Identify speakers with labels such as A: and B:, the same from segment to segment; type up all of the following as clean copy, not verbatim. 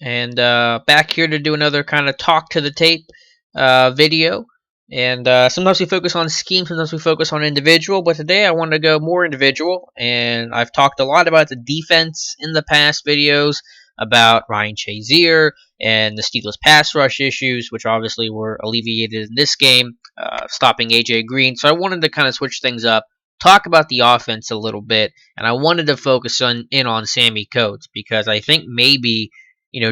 A: and back here to do another kind of talk to the tape video. And sometimes we focus on scheme, sometimes we focus on individual, but today I want to go more individual. And I've talked a lot about the defense in the past videos, about Ryan Shazier and the Steelers' pass rush issues, which obviously were alleviated in this game, stopping AJ Green. So I wanted to kind of switch things up, talk about the offense a little bit, and I wanted to focus on Sammie Coates because I think maybe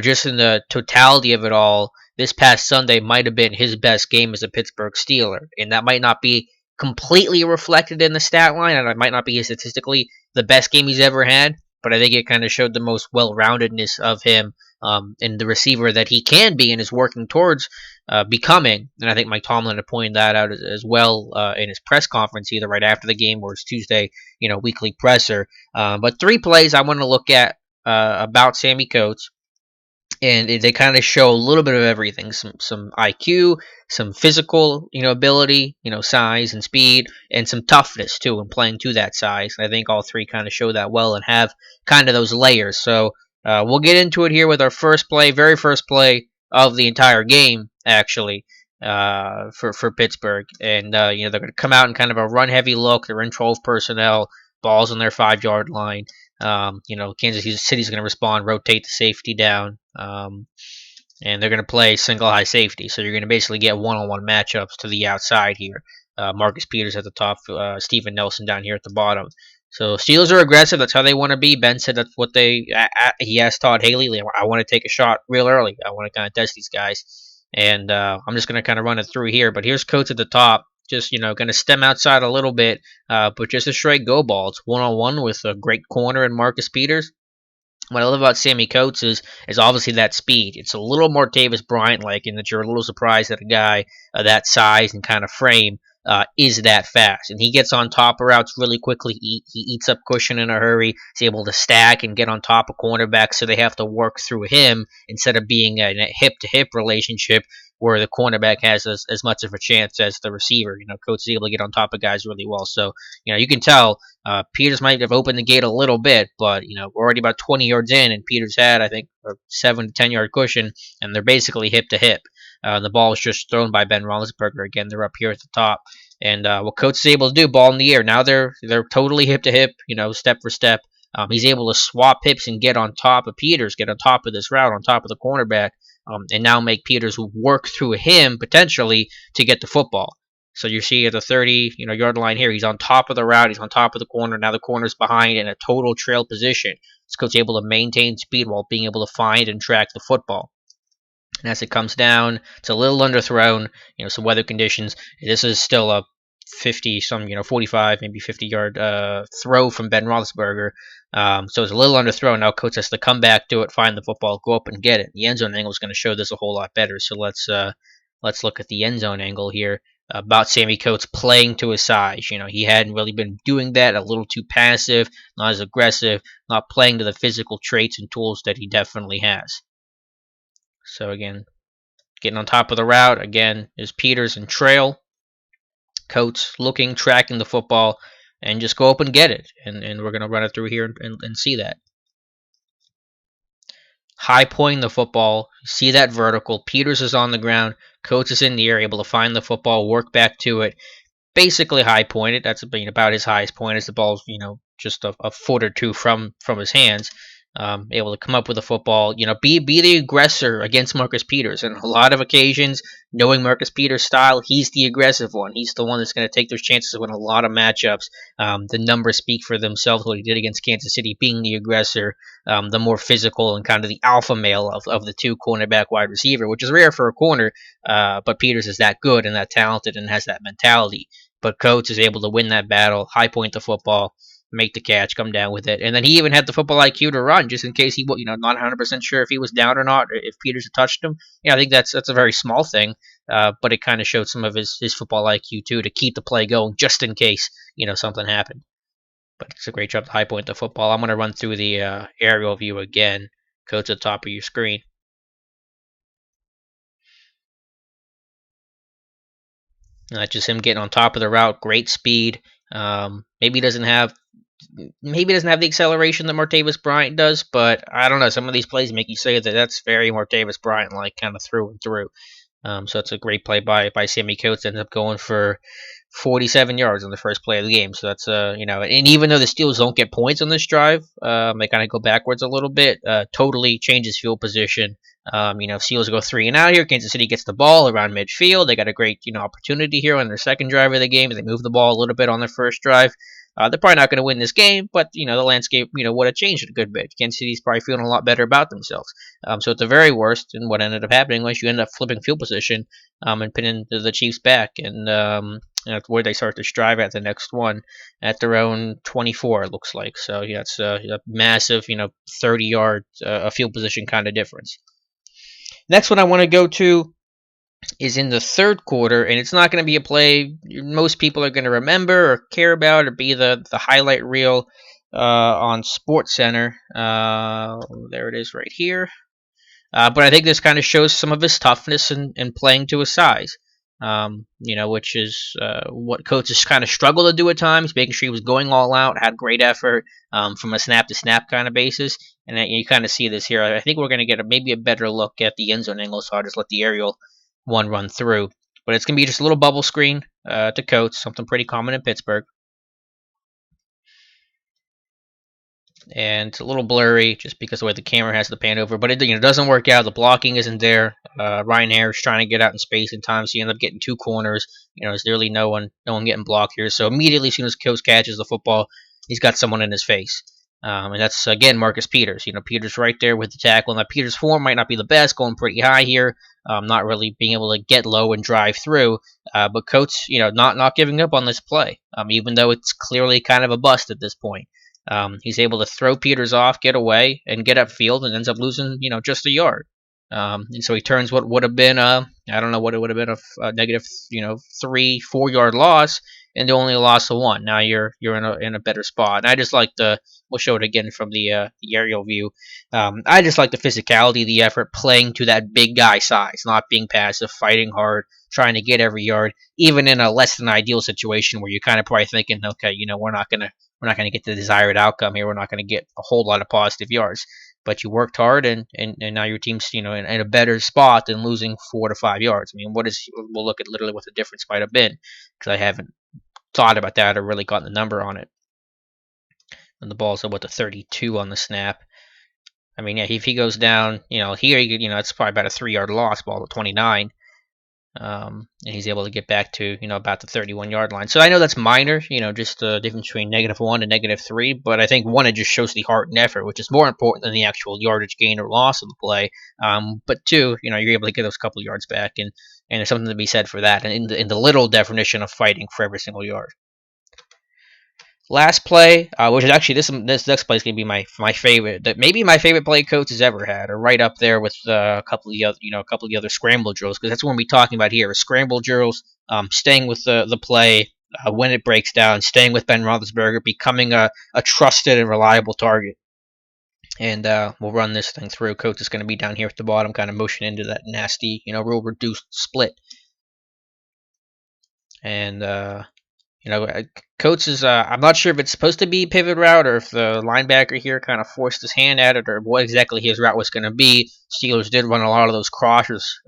A: just in the totality of it all, this past Sunday might have been his best game as a Pittsburgh Steeler, and that might not be completely reflected in the stat line, and it might not be statistically the best game he's ever had. But I think it kind of showed the most well-roundedness of him and the receiver that he can be and is working towards becoming. And I think Mike Tomlin had pointed that out as well in his press conference, either right after the game or his Tuesday, weekly presser. But 3 plays I want to look at about Sammie Coates, and they kind of show a little bit of everything, some IQ, some physical ability, size and speed, and some toughness too, and playing to that size. I think all three kind of show that well and have kind of those layers. So we'll get into it here with our very first play of the entire game, actually, for Pittsburgh. And they're going to come out in kind of a run heavy look. They're in 12 personnel, balls on their 5 yard line. Kansas City's going to respond, rotate the safety down, and they're going to play single high safety. So you're going to basically get one-on-one matchups to the outside here. Marcus Peters at the top, Steven Nelson down here at the bottom. So Steelers are aggressive. That's how they want to be. Ben said that's what he asked Todd Haley, I want to take a shot real early. I want to kind of test these guys. And I'm just going to kind of run it through here. But here's Coates at the top. Just, going to stem outside a little bit, but just a straight go ball. It's one-on-one with a great corner in Marcus Peters. What I love about Sammie Coates is obviously that speed. It's a little more Davis Bryant like, in that you're a little surprised that a guy that size and kind of frame is that fast. And he gets on top of routes really quickly. He eats up cushion in a hurry. He's able to stack and get on top of cornerbacks, so they have to work through him instead of being in a hip to hip relationship where the cornerback has as much of a chance as the receiver. Coates is able to get on top of guys really well. So, you can tell Peters might have opened the gate a little bit, but we're already about 20 yards in, and Peters had, I think, a 7 to 10 yard cushion, and they're basically hip to hip. The ball was just thrown by Ben Roethlisberger. Again, they're up here at the top, and what Coates is able to do, ball in the air. Now they're totally hip to hip, step for step. He's able to swap hips and get on top of Peters, get on top of this route, on top of the cornerback, and now make Peters work through him potentially to get the football. So you see at the 30 yard line here, he's on top of the route, he's on top of the corner. Now the corner's behind in a total trail position. This coach able to maintain speed while being able to find and track the football. And as it comes down, it's a little underthrown, some weather conditions. This is still a 45, maybe 50-yard throw from Ben Roethlisberger. So it's a little underthrown. Now Coates has to come back to it, find the football, go up and get it. The end zone angle is going to show this a whole lot better. So let's look at the end zone angle here about Sammie Coates playing to his size. He hadn't really been doing that, a little too passive, not as aggressive, not playing to the physical traits and tools that he definitely has. So again, getting on top of the route, again, is Peters and trail. Coates looking, tracking the football, and just go up and get it. And we're going to run it through here and see that. High pointing the football, see that vertical. Peters is on the ground. Coates is in the air, able to find the football, work back to it. Basically high pointed. That's about his highest point as the ball's, just a foot or two from his hands. Able to come up with a football, be the aggressor against Marcus Peters. And a lot of occasions, knowing Marcus Peters' style, he's the aggressive one. He's the one that's going to take those chances to win a lot of matchups. The numbers speak for themselves. What he did against Kansas City, being the aggressor, the more physical and kind of the alpha male of the two cornerback wide receiver, which is rare for a corner. But Peters is that good and that talented and has that mentality. But Coates is able to win that battle, high point the football, make the catch, come down with it. And then he even had the football IQ to run, just in case he, not 100% sure if he was down or not, or if Peters had touched him. I think that's a very small thing, but it kind of showed some of his football IQ too, to keep the play going, just in case, something happened. But it's a great job to high point the football. I'm going to run through the aerial view again. Coates at the top of your screen. Just him getting on top of the route, great speed. Maybe he doesn't have maybe doesn't have the acceleration that Martavis Bryant does, but I don't know. Some of these plays make you say that that's very Martavis Bryant like, kind of through and through. So it's a great play by Sammie Coates. Ends up going for 47 yards on the first play of the game. So that's and even though the Steelers don't get points on this drive, they kind of go backwards a little bit. Totally changes field position. Steelers go 3 and out here. Kansas City gets the ball around midfield. They got a great opportunity here on their second drive of the game. They move the ball a little bit on their first drive. They're probably not going to win this game, but the landscape would have changed a good bit. Kansas City's probably feeling a lot better about themselves. So at the very worst, and what ended up happening was you end up flipping field position and pinning the Chiefs back, and that's where they start to strive at the next one at their own 24. It looks like. So yeah, it's a massive 30-yard field position kind of difference. Next one I want to go to is in the third quarter, and it's not going to be a play most people are going to remember or care about or be the highlight reel on Sports Center. There it is right here. But I think this kind of shows some of his toughness and playing to his size. Which is what coaches kind of struggle to do at times, making sure he was going all out, had great effort from a snap to snap kind of basis. And you kind of see this here. I think we're going to get maybe a better look at the end zone angle, so I'll just let the aerial one run through. But it's going to be just a little bubble screen to Coates, something pretty common in Pittsburgh. And it's a little blurry just because of the way the camera has the pan over, but it doesn't work out. The blocking isn't there. Ryan Harris trying to get out in space in time, so you end up getting two corners. There's really no one getting blocked here. So immediately, as soon as Coates catches the football, he's got someone in his face. And that's, again, Marcus Peters. Peters right there with the tackle. Now, Peters' form might not be the best, going pretty high here, not really being able to get low and drive through. But Coates, not giving up on this play, even though it's clearly kind of a bust at this point. He's able to throw Peters off, get away, and get upfield, and ends up losing, just a yard. And so he turns what would have been I don't know what it would have been a negative, 3-4 yard loss into only a loss of 1. Now you're in a better spot. And I just like we'll show it again from the aerial view. I just like the physicality, the effort, playing to that big guy size, not being passive, fighting hard, trying to get every yard, even in a less than ideal situation where you're kind of probably thinking, okay, we're not gonna get the desired outcome here. We're not gonna get a whole lot of positive yards. But you worked hard, and now your team's in a better spot than losing 4 to 5 yards. I mean, we'll look at literally what the difference might have been, because I haven't thought about that or really gotten the number on it. And the ball's at the 32 on the snap. I mean, yeah, if he goes down, here, it's probably about a 3-yard loss, ball to 29. And he's able to get back to about the 31-yard line. So I know that's minor, just the difference between -1 and -3. But I think one, it just shows the heart and effort, which is more important than the actual yardage gain or loss of the play. But two, you're able to get those couple yards back, and there's something to be said for that. And in the literal definition of fighting for every single yard. Last play, which is actually this next play is gonna be my favorite. That maybe my favorite play Coates has ever had, or right up there with a couple of the other scramble drills, because that's what we're talking about here: is scramble drills, staying with the play when it breaks down, staying with Ben Roethlisberger, becoming a trusted and reliable target. And we'll run this thing through. Coates is going to be down here at the bottom, kind of motion into that nasty, real reduced split. And Coates is, I'm not sure if it's supposed to be pivot route or if the linebacker here kind of forced his hand at it or what exactly his route was going to be. Steelers did run a lot of those crosses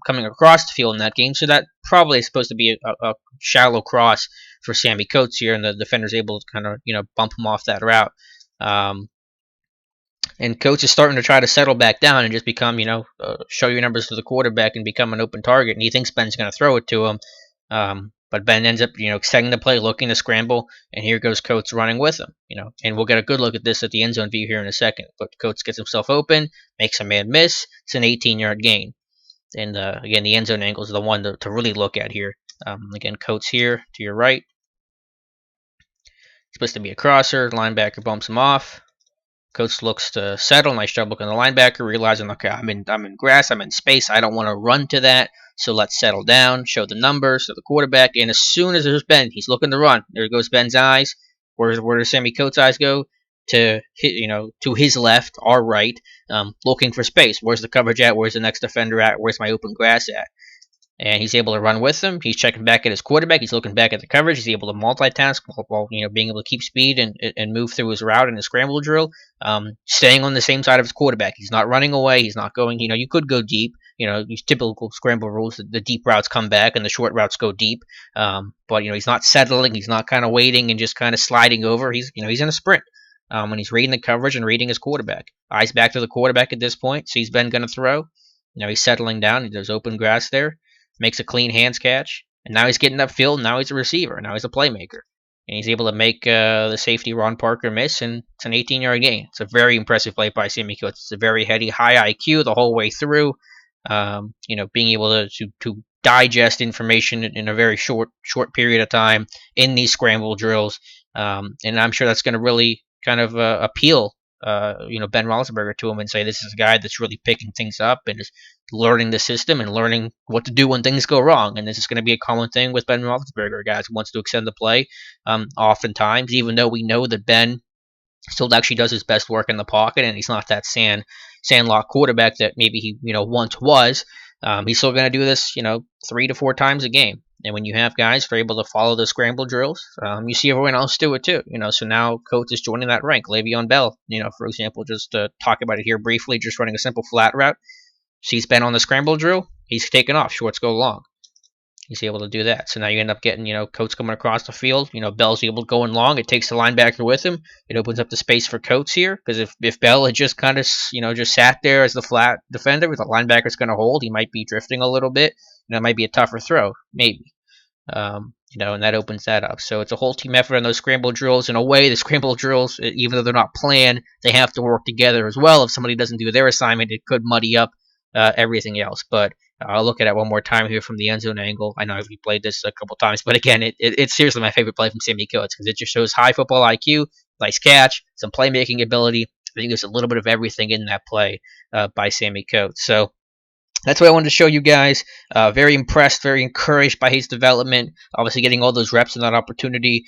A: coming across the field in that game, so that probably is supposed to be a shallow cross for Sammie Coates here, and the defender's able to kind of, bump him off that route. And Coates is starting to try to settle back down and just become, show your numbers to the quarterback and become an open target, and he thinks Ben's going to throw it to him. But Ben ends up, extending the play, looking to scramble, and here goes Coates running with him, And we'll get a good look at this at the end zone view here in a second. But Coates gets himself open, makes a man miss. It's an 18-yard gain. And again, the end zone angle is the one to really look at here. Again, Coates here to your right. It's supposed to be a crosser. Linebacker bumps him off. Coates looks to settle. Nice job looking at the linebacker, realizing, okay, I'm in grass, I'm in space. I don't want to run to that. So let's settle down, show the numbers to the quarterback, and as soon as there's Ben, he's looking to run. There goes Ben's eyes. Where does Sammie Coates' eyes go? To his left, our right, looking for space. Where's the coverage at? Where's the next defender at? Where's my open grass at? and he's able to run with them. He's checking back at his quarterback. He's looking back at the coverage. He's able to multitask while being able to keep speed and move through his route and his scramble drill. Staying on the same side of his quarterback. He's not running away. He's not going. You could go deep. These typical scramble rules. The deep routes come back and the short routes go deep. But he's not settling. He's not kind of waiting and just kind of sliding over. He's in a sprint. When he's reading the coverage and reading his quarterback. Eyes back to the quarterback at this point. Sees Ben going to throw. He's settling down. There's open grass there. Makes a clean hands catch. And now he's getting upfield. Now he's a receiver. Now he's a playmaker. And he's able to make the safety Ron Parker miss, and it's an 18-yard gain. It's a very impressive play by Sammie Coates. It's a very heady, high IQ the whole way through. Being able to digest information in a very short period of time in these scramble drills. And I'm sure that's going to really kind of appeal Ben Roethlisberger to him and say this is a guy that's really picking things up and is learning the system and learning what to do when things go wrong. And this is going to be a common thing with Ben Roethlisberger, guys who wants to extend the play. Oftentimes, even though we know that Ben still actually does his best work in the pocket and he's not that sandlot quarterback that maybe he once was, he's still going to do this 3 to 4 times a game. And when you have guys who are able to follow the scramble drills, you see everyone else do it too. So now Coates is joining that rank. Le'Veon Bell, for example, just to talk about it here briefly, just running a simple flat route. Sees Ben on the scramble drill, he's taken off. Shorts go long. He's able to do that. So now you end up getting, Coates coming across the field. Bell's able to go in long. It takes the linebacker with him. It opens up the space for Coates here. Because if Bell had just kind of, just sat there as the flat defender with the linebacker's going to hold, he might be drifting a little bit. It might be a tougher throw, maybe. And that opens that up. So it's a whole team effort on those scramble drills. In a way, the scramble drills, even though they're not planned, they have to work together as well. If somebody doesn't do their assignment, it could muddy up everything else. But I'll look at it one more time here from the end zone angle. I know I've replayed this a couple times, but again, it's seriously my favorite play from Sammie Coates because it just shows high football IQ, nice catch, some playmaking ability. I think there's a little bit of everything in that play by Sammie Coates. So that's what I wanted to show you guys. Very impressed, very encouraged by his development. Obviously, getting all those reps and that opportunity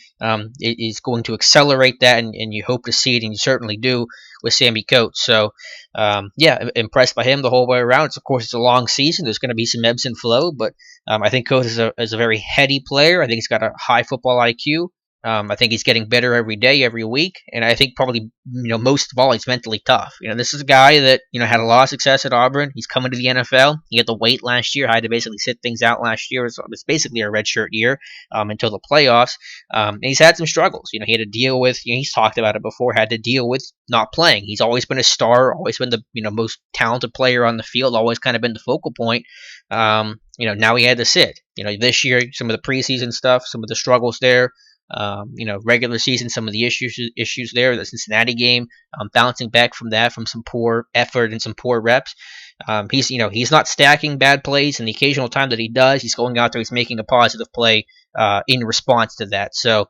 A: is going to accelerate that, and you hope to see it, and you certainly do with Sammie Coates. So, impressed by him the whole way around. Of course, it's a long season. There's going to be some ebbs and flow, but I think Coates is a very heady player. I think he's got a high football IQ. I think he's getting better every day, every week, and I think probably most of all he's mentally tough. This is a guy that had a lot of success at Auburn. He's coming to the NFL. He had to wait last year. Had to basically sit things out last year. It's basically a redshirt year until the playoffs. And he's had some struggles. He had to deal with. He's talked about it before. Had to deal with not playing. He's always been a star. Always been the most talented player on the field. Always kind of been the focal point. Now he had to sit. This year some of the preseason stuff, some of the struggles there. Regular season, some of the issues there, the Cincinnati game, bouncing back from that, from some poor effort and some poor reps. He's not stacking bad plays, and the occasional time that he does, he's going out there, he's making a positive play in response to that. So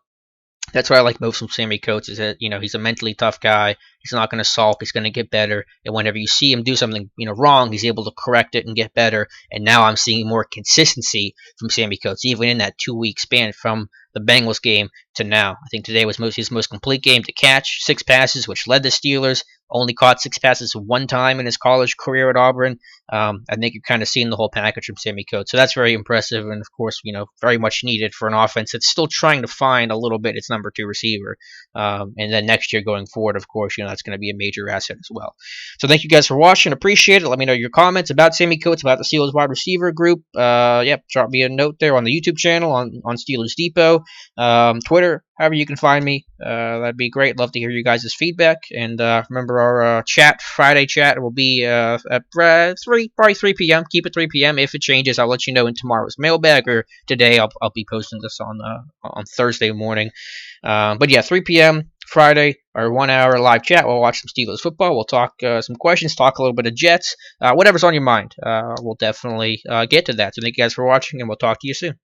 A: that's what I like most from Sammie Coates is that he's a mentally tough guy. He's not going to sulk. He's going to get better. And whenever you see him do something wrong, he's able to correct it and get better. And now I'm seeing more consistency from Sammie Coates, even in that 2-week span from the Bengals game to now. I think today was his most complete game to catch 6 passes, which led the Steelers. Only caught 6 passes one time in his college career at Auburn. I think you're kind of seeing the whole package from Sammie Coates. So that's very impressive and, of course, very much needed for an offense that's still trying to find a little bit its number 2 receiver. And then next year going forward, of course, that's going to be a major asset as well. So thank you guys for watching. Appreciate it. Let me know your comments about Sammie Coates, about the Steelers wide receiver group. Drop me a note there on the YouTube channel, on Steelers Depot, Twitter, however you can find me. That'd be great. Love to hear you guys' feedback. And remember our Friday chat will be at probably 3 p.m. Keep it 3 p.m. If it changes, I'll let you know in tomorrow's mailbag, or today I'll be posting this on Thursday morning. But yeah, 3 p.m. Friday, our 1 hour live chat. We'll watch some Steelers football. We'll talk some questions, talk a little bit of Jets, whatever's on your mind. We'll definitely get to that. So thank you guys for watching, and we'll talk to you soon.